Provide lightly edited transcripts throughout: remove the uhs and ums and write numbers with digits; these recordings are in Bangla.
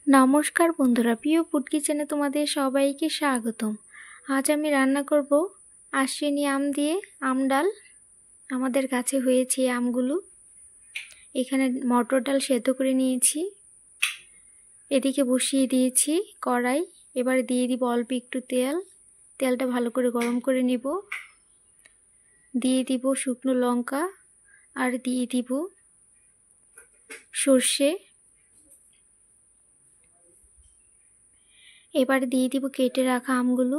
নমস্কার বন্ধুরা, প্রিয় ফুড কিচেনে তোমাদের সবাইকে স্বাগতম। আজ আমি রান্না করব আশ্বিনী আম দিয়ে আম ডাল। আমাদের কাছে হয়েছে আমগুলো। এখানে মটর ডাল সেদ্ধ করে নিয়েছি, এদিকে বসিয়ে দিয়েছি কড়াই। এবার দিয়ে দিব অল্প একটু তেল। তেলটা ভালো করে গরম করে নিব। দিয়ে দিব শুকনো লঙ্কা আর দিয়ে দিব সর্ষে। এবার দিয়ে দিব কেটে রাখা আমগুলো।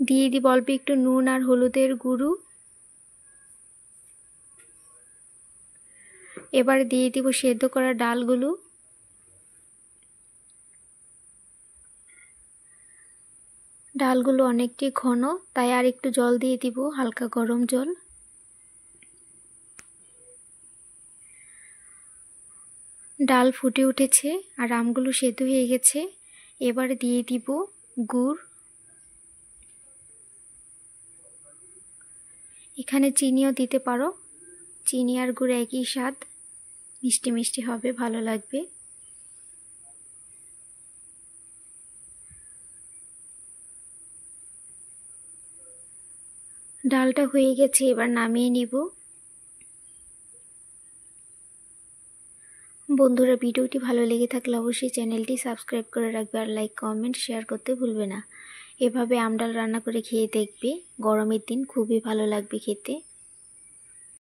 দিয়ে দিব অল্প একটু নুন আর হলুদের গুঁড়ো। এবার দিয়ে দিব সেদ্ধ করা ডালগুলো। ডালগুলো অনেকটি ঘন, তাই আর একটু জল দিয়ে দিব, হালকা গরম জল। ডাল ফুটে উঠেছে আর আমগুলো সেদ্ধ হয়ে গেছে। এবার দিয়ে দিব গুড়। এখানে চিনিও দিতে পারো, চিনি আর গুড় একই স্বাদ, মিষ্টি মিষ্টি হবে, ভালো লাগবে। ডালটা হয়ে গেছে, এবার নামিয়ে নিব। বন্ধুরা, ভিডিওটি ভালো লেগে থাকলে অবশ্যই চ্যানেলটি সাবস্ক্রাইব করে রাখবে আর লাইক কমেন্ট শেয়ার করতে ভুলবে না। এভাবে আম ডাল রান্না করে খেয়ে দেখবে, গরমের দিন খুবই ভালো লাগবে খেতে।